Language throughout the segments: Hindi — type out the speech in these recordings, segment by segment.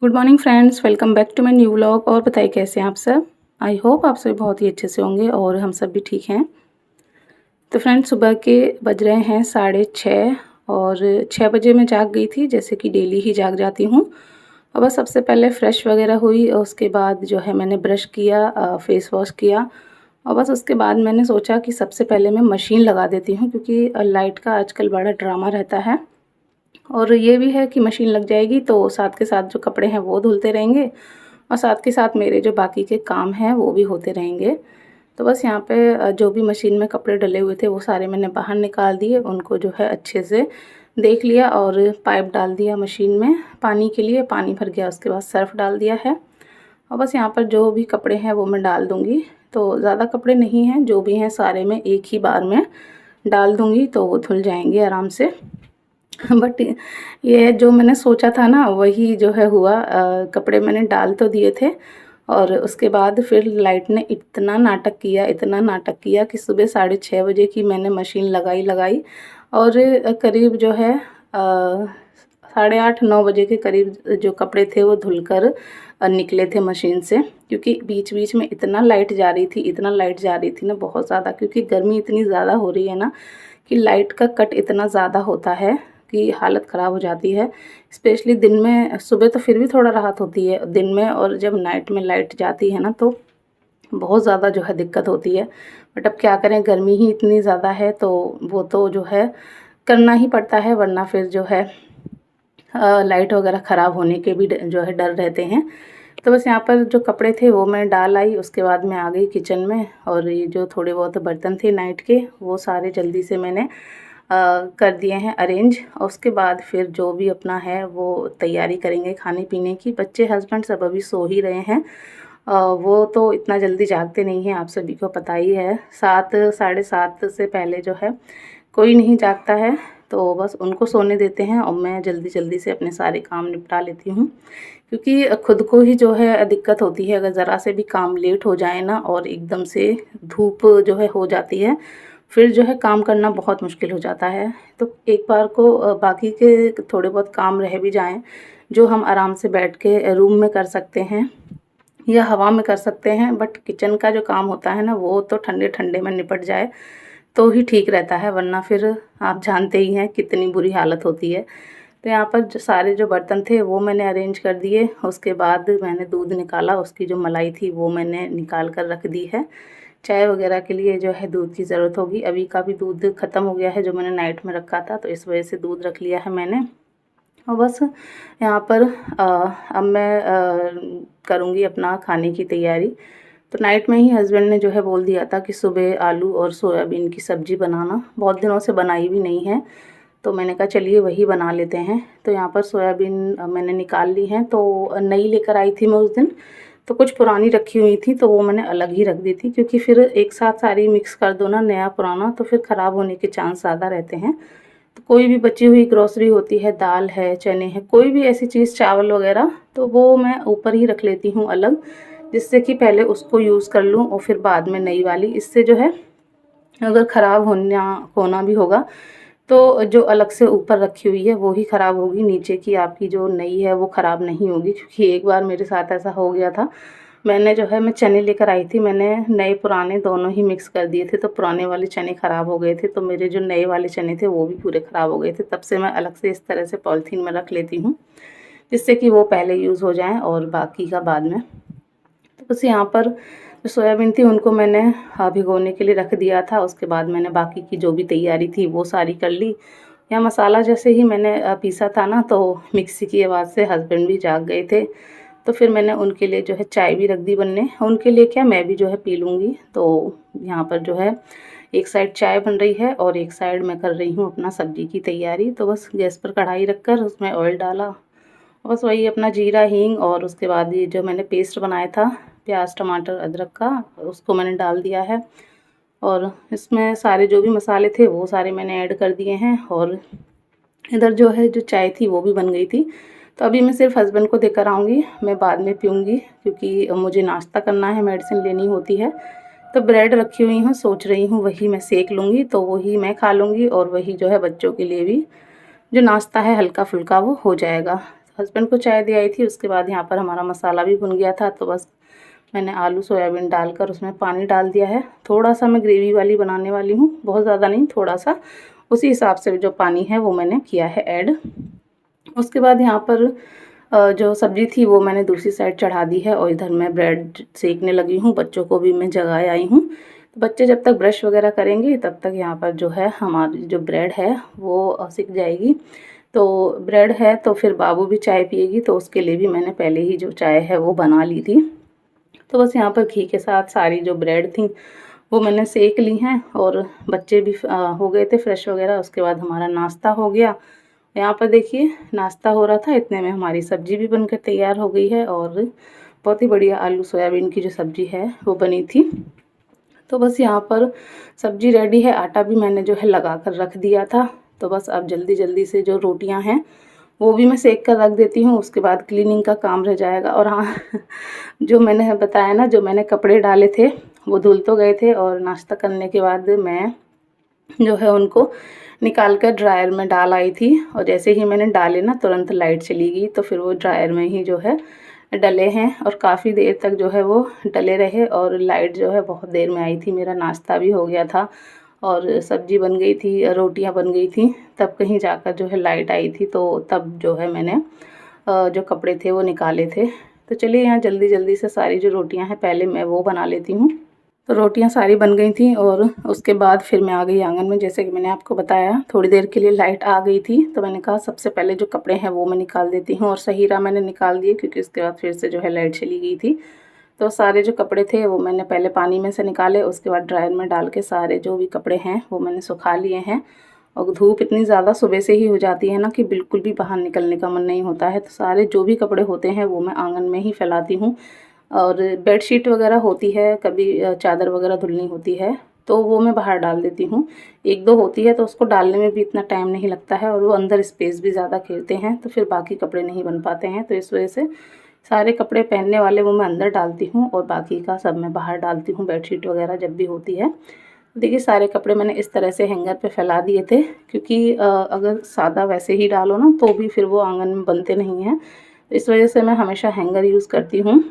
Good morning friends, welcome back to my new vlog. और बताइए कैसे हैं आप सब। आई होप आप सभी बहुत ही अच्छे से होंगे और हम सब भी ठीक हैं। तो फ्रेंड्स, सुबह के बज रहे हैं 6:30 और 6 बजे मैं जाग गई थी, जैसे कि डेली ही जाग जाती हूँ। और बस सबसे पहले फ़्रेश वगैरह हुई और उसके बाद जो है मैंने ब्रश किया, फेस वॉश किया। और बस उसके बाद मैंने सोचा कि सबसे पहले मैं मशीन लगा देती हूँ, क्योंकि लाइट का आजकल बड़ा ड्रामा रहता है। और ये भी है कि मशीन लग जाएगी तो साथ के साथ जो कपड़े हैं वो धुलते रहेंगे और साथ के साथ मेरे जो बाकी के काम हैं वो भी होते रहेंगे। तो बस यहाँ पे जो भी मशीन में कपड़े डले हुए थे वो सारे मैंने बाहर निकाल दिए, उनको जो है अच्छे से देख लिया और पाइप डाल दिया मशीन में पानी के लिए। पानी भर गया, उसके बाद सर्फ़ डाल दिया है और बस यहाँ पर जो भी कपड़े हैं वो मैं डाल दूँगी। तो ज़्यादा कपड़े नहीं हैं, जो भी हैं सारे मैं एक ही बार में डाल दूँगी तो वो धुल जाएंगे आराम से। बट ये जो मैंने सोचा था ना वही जो है हुआ। कपड़े मैंने डाल तो दिए थे और उसके बाद फिर लाइट ने इतना नाटक किया कि सुबह 6:30 बजे की मैंने मशीन लगाई और करीब जो है 8:30-9 बजे के करीब जो कपड़े थे वो धुलकर निकले थे मशीन से। क्योंकि बीच बीच में इतना लाइट जा रही थी ना, बहुत ज़्यादा, क्योंकि गर्मी इतनी ज़्यादा हो रही है ना कि लाइट का कट इतना ज़्यादा होता है कि हालत ख़राब हो जाती है। स्पेशली दिन में, सुबह तो फिर भी थोड़ा राहत होती है, दिन में और जब नाइट में लाइट जाती है ना तो बहुत ज़्यादा जो है दिक्कत होती है। बट अब क्या करें, गर्मी ही इतनी ज़्यादा है तो वो तो जो है करना ही पड़ता है, वरना फिर जो है लाइट वगैरह ख़राब होने के भी जो है डर रहते हैं। तो बस यहाँ पर जो कपड़े थे वो मैं डाल आई, उसके बाद मैं आ गई किचन में और ये जो थोड़े बहुत बर्तन थे नाइट के वो सारे जल्दी से मैंने कर दिए हैं अरेंज। और उसके बाद फिर जो भी अपना है वो तैयारी करेंगे खाने पीने की। बच्चे, हस्बैंड सब अभी सो ही रहे हैं। वो तो इतना जल्दी जागते नहीं हैं, आप सभी को पता ही है। 7 साढ़े 7 से पहले जो है कोई नहीं जागता है, तो बस उनको सोने देते हैं और मैं जल्दी जल्दी से अपने सारे काम निपटा लेती हूँ। क्योंकि खुद को ही जो है दिक्कत होती है, अगर ज़रा से भी काम लेट हो जाए ना और एकदम से धूप जो है हो जाती है, फिर जो है काम करना बहुत मुश्किल हो जाता है। तो एक बार को बाकी के थोड़े बहुत काम रह भी जाएँ, जो हम आराम से बैठ के रूम में कर सकते हैं या हवा में कर सकते हैं, बट किचन का जो काम होता है ना वो तो ठंडे ठंडे में निपट जाए तो ही ठीक रहता है, वरना फिर आप जानते ही हैं कितनी बुरी हालत होती है। तो यहाँ पर जो बर्तन थे वो मैंने अरेंज कर दिए। उसके बाद मैंने दूध निकाला, उसकी जो मलाई थी वो मैंने निकाल कर रख दी है। चाय वगैरह के लिए जो है दूध की ज़रूरत होगी। अभी का भी दूध ख़त्म हो गया है जो मैंने नाइट में रखा था, तो इस वजह से दूध रख लिया है मैंने। और बस यहाँ पर अब मैं करूँगी अपना खाने की तैयारी। तो नाइट में ही हस्बैंड ने जो है बोल दिया था कि सुबह आलू और सोयाबीन की सब्ज़ी बनाना, बहुत दिनों से बनाई भी नहीं है, तो मैंने कहा चलिए वही बना लेते हैं। तो यहाँ पर सोयाबीन मैंने निकाल ली है, तो नई लेकर आई थी मैं उस दिन, तो कुछ पुरानी रखी हुई थी तो वो मैंने अलग ही रख दी थी, क्योंकि फिर एक साथ सारी मिक्स कर दो ना, नया पुराना, तो फिर ख़राब होने के चांस ज़्यादा रहते हैं। तो कोई भी बची हुई ग्रॉसरी होती है, दाल है, चने हैं, कोई भी ऐसी चीज़, चावल वगैरह, तो वो मैं ऊपर ही रख लेती हूँ अलग, जिससे कि पहले उसको यूज़ कर लूँ और फिर बाद में नई वाली। इससे जो है अगर ख़राब होना भी होगा तो जो अलग से ऊपर रखी हुई है वो ही ख़राब होगी, नीचे की आपकी जो नई है वो ख़राब नहीं होगी। क्योंकि एक बार मेरे साथ ऐसा हो गया था। मैं चने लेकर आई थी, मैंने नए पुराने दोनों ही मिक्स कर दिए थे, तो पुराने वाले चने ख़राब हो गए थे, तो मेरे जो नए वाले चने थे वो भी पूरे ख़राब हो गए थे। तब से मैं अलग से इस तरह से पॉलीथीन में रख लेती हूँ, जिससे कि वो पहले यूज़ हो जाएँ और बाकी का बाद में। तो बस यहाँ पर जो सोयाबीन थी उनको मैंने भिगोने के लिए रख दिया था। उसके बाद मैंने बाकी की जो भी तैयारी थी वो सारी कर ली। या मसाला जैसे ही मैंने पीसा था ना, तो मिक्सी की आवाज़ से हस्बैंड भी जाग गए थे, तो फिर मैंने उनके लिए जो है चाय भी रख दी बनने। उनके लिए क्या, मैं भी जो है पी लूँगी। तो यहाँ पर जो है एक साइड चाय बन रही है और एक साइड मैं कर रही हूँ अपना सब्ज़ी की तैयारी। तो बस गैस पर कढ़ाई रखकर उसमें ऑयल डाला, बस वही अपना जीरा, हींग और उसके बाद ये जो मैंने पेस्ट बनाया था प्याज, टमाटर, अदरक का, उसको मैंने डाल दिया है। और इसमें सारे जो भी मसाले थे वो सारे मैंने ऐड कर दिए हैं। और इधर जो है जो चाय थी वो भी बन गई थी। तो अभी मैं सिर्फ हस्बैंड को देकर आऊँगी, मैं बाद में पीऊँगी, क्योंकि मुझे नाश्ता करना है, मेडिसिन लेनी होती है। तो ब्रेड रखी हुई हूँ, सोच रही हूँ वही मैं सेक लूँगी, तो वही मैं खा लूँगी और वही जो है बच्चों के लिए भी जो नाश्ता है हल्का फुल्का वो हो जाएगा। हस्बैंड को चाय दे आई थी। उसके बाद यहाँ पर हमारा मसाला भी भुन गया था, तो बस मैंने आलू सोयाबीन डालकर उसमें पानी डाल दिया है। थोड़ा सा मैं ग्रेवी वाली बनाने वाली हूँ, बहुत ज़्यादा नहीं, थोड़ा सा, उसी हिसाब से जो पानी है वो मैंने किया है ऐड। उसके बाद यहाँ पर जो सब्ज़ी थी वो मैंने दूसरी साइड चढ़ा दी है और इधर मैं ब्रेड सेकने लगी हूँ। बच्चों को भी मैं जगाए आई हूँ। बच्चे जब तक ब्रश वगैरह करेंगे तब तक यहाँ पर जो है हमारी जो ब्रेड है वो सिक जाएगी। तो ब्रेड है तो फिर बाबू भी चाय पिएगी, तो उसके लिए भी मैंने पहले ही जो चाय है वो बना ली थी। तो बस यहाँ पर घी के साथ सारी जो ब्रेड थी वो मैंने सेक ली हैं और बच्चे भी हो गए थे फ्रेश वगैरह। उसके बाद हमारा नाश्ता हो गया। यहाँ पर देखिए नाश्ता हो रहा था, इतने में हमारी सब्ज़ी भी बनकर तैयार हो गई है और बहुत ही बढ़िया आलू सोयाबीन की जो सब्ज़ी है वो बनी थी। तो बस यहाँ पर सब्ज़ी रेडी है, आटा भी मैंने जो है लगा कर रख दिया था। तो बस अब जल्दी जल्दी से जो रोटियाँ हैं वो भी मैं सेक कर रख देती हूँ, उसके बाद क्लीनिंग का काम रह जाएगा। और हाँ जो मैंने बताया ना, जो मैंने कपड़े डाले थे वो धुल तो गए थे और नाश्ता करने के बाद मैं जो है उनको निकाल कर ड्रायर में डाल आई थी। और जैसे ही मैंने डाले ना तुरंत लाइट चली गई, तो फिर वो ड्रायर में ही जो है डले हैं और काफ़ी देर तक जो है वो डले रहे। और लाइट जो है बहुत देर में आई थी। मेरा नाश्ता भी हो गया था और सब्ज़ी बन गई थी, रोटियां बन गई थी, तब कहीं जाकर जो है लाइट आई थी। तो तब जो है मैंने जो कपड़े थे वो निकाले थे। तो चलिए यहाँ जल्दी जल्दी से सारी जो रोटियां हैं पहले मैं वो बना लेती हूँ। तो रोटियां सारी बन गई थी और उसके बाद फिर मैं आ गई आंगन में। जैसे कि मैंने आपको बताया थोड़ी देर के लिए लाइट आ गई थी, तो मैंने कहा सबसे पहले जो कपड़े हैं वो मैं निकाल देती हूँ। और सहीरा मैंने निकाल दिए क्योंकि उसके बाद फिर से जो है लाइट चली गई थी। तो सारे जो कपड़े थे वो मैंने पहले पानी में से निकाले, उसके बाद ड्रायर में डाल के सारे जो भी कपड़े हैं वो मैंने सुखा लिए हैं। और धूप इतनी ज़्यादा सुबह से ही हो जाती है ना कि बिल्कुल भी बाहर निकलने का मन नहीं होता है। तो सारे जो भी कपड़े होते हैं वो मैं आंगन में ही फैलाती हूँ। और बेडशीट वगैरह होती है, कभी चादर वगैरह धुलनी होती है तो वो मैं बाहर डाल देती हूँ। एक दो होती है तो उसको डालने में भी इतना टाइम नहीं लगता है और वो अंदर स्पेस भी ज़्यादा घेरते हैं, तो फिर बाकी कपड़े नहीं बन पाते हैं। तो इस वजह से सारे कपड़े पहनने वाले वो मैं अंदर डालती हूँ और बाकी का सब मैं बाहर डालती हूँ, बेडशीट वगैरह जब भी होती है। देखिए सारे कपड़े मैंने इस तरह से हैंगर पे फैला दिए थे, क्योंकि अगर सादा वैसे ही डालो ना तो भी फिर वो आंगन में बनते नहीं हैं। तो इस वजह से मैं हमेशा हैंगर यूज़ करती हूँ।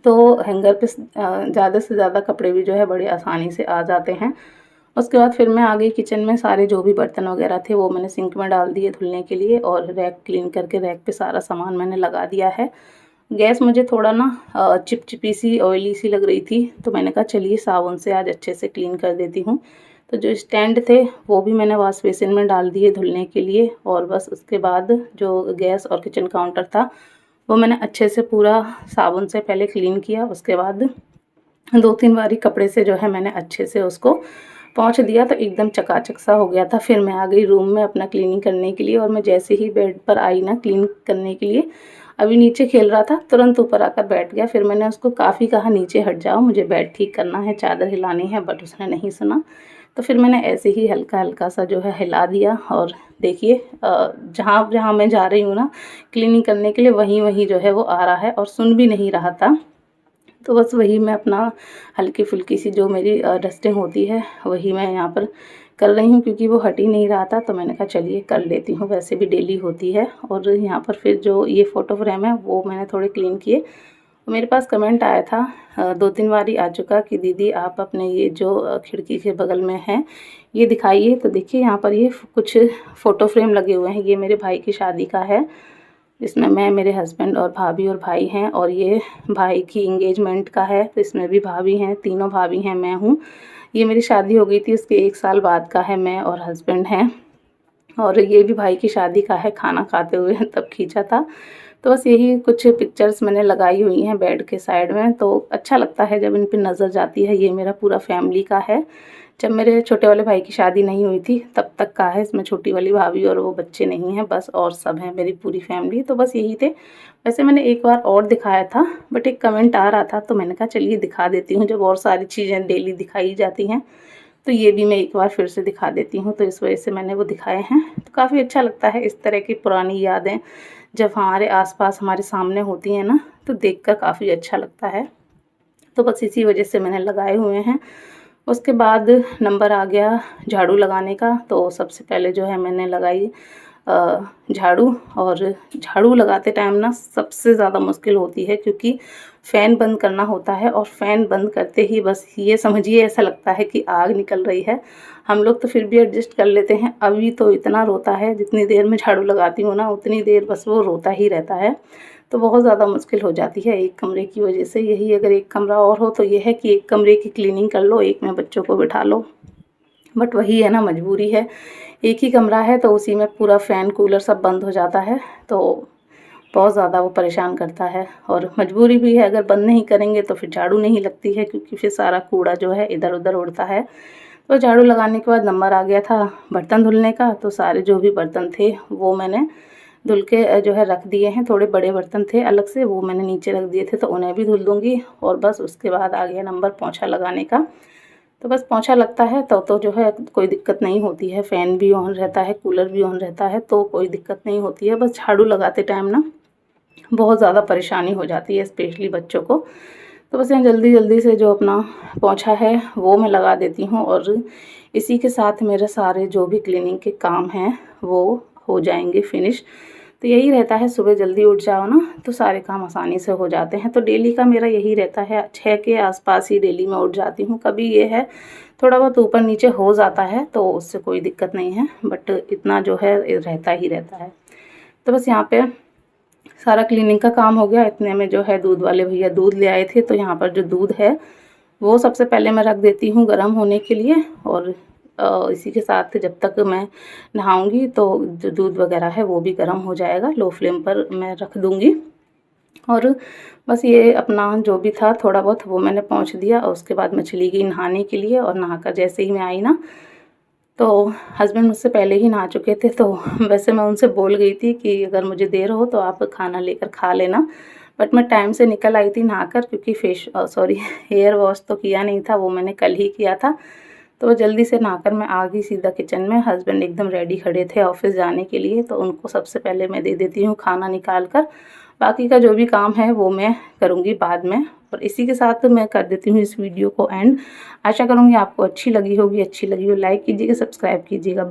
तो हैंगर पे ज़्यादा से ज़्यादा कपड़े भी जो है बड़े आसानी से आ जाते हैं। उसके बाद फिर मैं आ गई किचन में। सारे जो भी बर्तन वगैरह थे वो मैंने सिंक में डाल दिए धुलने के लिए और रैक क्लीन करके रैक पे सारा सामान मैंने लगा दिया है। गैस मुझे थोड़ा ना चिपचिपी सी ऑयली सी लग रही थी, तो मैंने कहा चलिए साबुन से आज अच्छे से क्लीन कर देती हूँ। तो जो स्टैंड थे वो भी मैंने वॉश बेसिन में डाल दिए धुलने के लिए। और बस उसके बाद जो गैस और किचन काउंटर था वो मैंने अच्छे से पूरा साबुन से पहले क्लीन किया। उसके बाद 2-3 बारी कपड़े से जो है मैंने अच्छे से उसको पोंछ दिया, तो एकदम चकाचक सा हो गया था। फिर मैं आ गई रूम में अपना क्लीनिंग करने के लिए और मैं जैसे ही बेड पर आई ना क्लीन करने के लिए, अभी नीचे खेल रहा था, तुरंत ऊपर आकर बैठ गया। फिर मैंने उसको काफ़ी कहा नीचे हट जाओ, मुझे बेड ठीक करना है, चादर हिलानी है, बट उसने नहीं सुना। तो फिर मैंने ऐसे ही हल्का हल्का सा जो है हिला दिया। और देखिए जहाँ जहाँ मैं जा रही हूँ ना क्लीनिंग करने के लिए, वहीं वहीं जो है वो आ रहा है और सुन भी नहीं रहा था। तो बस वही मैं अपना हल्की फुल्की सी जो मेरी डस्टिंग होती है वही मैं यहाँ पर कर रही हूँ, क्योंकि वो हट ही नहीं रहा था। तो मैंने कहा चलिए कर लेती हूँ, वैसे भी डेली होती है। और यहाँ पर फिर जो ये फ़ोटो फ्रेम है वो मैंने थोड़े क्लीन किए। मेरे पास कमेंट आया था 2-3 बारी आ चुका कि दीदी आप अपने ये जो खिड़की के बगल में है ये दिखाइए। तो देखिए यहाँ पर ये कुछ फ़ोटो फ्रेम लगे हुए हैं। ये मेरे भाई की शादी का है, इसमें मैं, मेरे हस्बैंड और भाभी और भाई हैं। और ये भाई की इंगेजमेंट का है, तो इसमें भी भाभी हैं, तीनों भाभी हैं, मैं हूँ। ये मेरी शादी हो गई थी उसके 1 साल बाद का है, मैं और हस्बैंड हैं। और ये भी भाई की शादी का है, खाना खाते हुए तब खींचा था। तो बस यही कुछ पिक्चर्स मैंने लगाई हुई हैं बेड के साइड में, तो अच्छा लगता है जब इन पे नज़र जाती है। ये मेरा पूरा फैमिली का है, जब मेरे छोटे वाले भाई की शादी नहीं हुई थी तब तक का है। इसमें छोटी वाली भाभी और वो बच्चे नहीं हैं बस, और सब हैं मेरी पूरी फैमिली। तो बस यही थे। वैसे मैंने एक बार और दिखाया था, बट एक कमेंट आ रहा था तो मैंने कहा चलिए दिखा देती हूँ। जब और सारी चीज़ें डेली दिखाई जाती हैं तो ये भी मैं एक बार फिर से दिखा देती हूँ। तो इस वजह से मैंने वो दिखाए हैं। तो काफ़ी अच्छा लगता है इस तरह की पुरानी यादें जब हमारे आसपास हमारे सामने होती हैं ना, तो देखकर काफ़ी अच्छा लगता है। तो बस इसी वजह से मैंने लगाए हुए हैं। उसके बाद नंबर आ गया झाड़ू लगाने का। तो सबसे पहले जो है मैंने लगाई झाड़ू। और झाड़ू लगाते टाइम ना सबसे ज़्यादा मुश्किल होती है, क्योंकि फ़ैन बंद करना होता है और फ़ैन बंद करते ही बस ये समझिए ऐसा लगता है कि आग निकल रही है। हम लोग तो फिर भी एडजस्ट कर लेते हैं, अभी तो इतना रोता है, जितनी देर में झाड़ू लगाती हूँ ना उतनी देर बस वो रोता ही रहता है। तो बहुत ज़्यादा मुश्किल हो जाती है एक कमरे की वजह से। यही अगर एक कमरा और हो तो ये है कि एक कमरे की क्लीनिंग कर लो, एक में बच्चों को बिठा लो, बट वही है ना, मजबूरी है। एक ही कमरा है तो उसी में पूरा फ़ैन कूलर सब बंद हो जाता है, तो बहुत ज़्यादा वो परेशान करता है। और मजबूरी भी है, अगर बंद नहीं करेंगे तो फिर झाड़ू नहीं लगती है, क्योंकि फिर सारा कूड़ा जो है इधर उधर उड़ता है। तो झाड़ू लगाने के बाद नंबर आ गया था बर्तन धुलने का, तो सारे जो भी बर्तन थे वो मैंने धुल के जो है रख दिए हैं। थोड़े बड़े बर्तन थे अलग से, वो मैंने नीचे रख दिए थे, तो उन्हें भी धुल दूँगी। और बस उसके बाद आ गया नंबर पोंछा लगाने का। तो बस पोंछा लगता है तो जो है कोई दिक्कत नहीं होती है, फ़ैन भी ऑन रहता है, कूलर भी ऑन रहता है, तो कोई दिक्कत नहीं होती है। बस झाड़ू लगाते टाइम ना बहुत ज़्यादा परेशानी हो जाती है, स्पेशली बच्चों को। तो बस यहाँ जल्दी-जल्दी से जो अपना पोंछा है वो मैं लगा देती हूँ, और इसी के साथ मेरे सारे जो भी क्लीनिंग के काम हैं वो हो जाएंगे फिनिश। तो यही रहता है, सुबह जल्दी उठ जाओ ना तो सारे काम आसानी से हो जाते हैं। तो डेली का मेरा यही रहता है, 6 के आसपास ही डेली मैं उठ जाती हूँ। कभी ये है थोड़ा बहुत ऊपर नीचे हो जाता है तो उससे कोई दिक्कत नहीं है, बट इतना जो है रहता ही रहता है। तो बस यहाँ पे सारा क्लीनिंग का काम हो गया। इतने में जो है दूध वाले भैया दूध ले आए थे, तो यहाँ पर जो दूध है वो सबसे पहले मैं रख देती हूँ गर्म होने के लिए। और इसी के साथ जब तक मैं नहाऊंगी तो जो दूध वगैरह है वो भी गर्म हो जाएगा, लो फ्लेम पर मैं रख दूँगी। और बस ये अपना जो भी था थोड़ा बहुत वो मैंने पोंछ दिया, और उसके बाद मैं चली गई नहाने के लिए। और नहाकर जैसे ही मैं आई ना, तो हस्बैंड मुझसे पहले ही नहा चुके थे, तो वैसे मैं उनसे बोल गई थी कि अगर मुझे देर हो तो आप खाना लेकर खा लेना। बट मैं टाइम से निकल आई थी नहाकर, क्योंकि हेयर वॉश तो किया नहीं था, वो मैंने कल ही किया था। तो जल्दी से नहाकर मैं आ गई सीधा किचन में। हस्बैंड एकदम रेडी खड़े थे ऑफ़िस जाने के लिए, तो उनको सबसे पहले मैं दे देती हूँ खाना निकाल कर। बाकी का जो भी काम है वो मैं करूँगी बाद में। और इसी के साथ मैं कर देती हूँ इस वीडियो को एंड। आशा करूँगी आपको अच्छी लगी होगी, अच्छी लगी हो लाइक कीजिएगा, सब्सक्राइब कीजिएगा।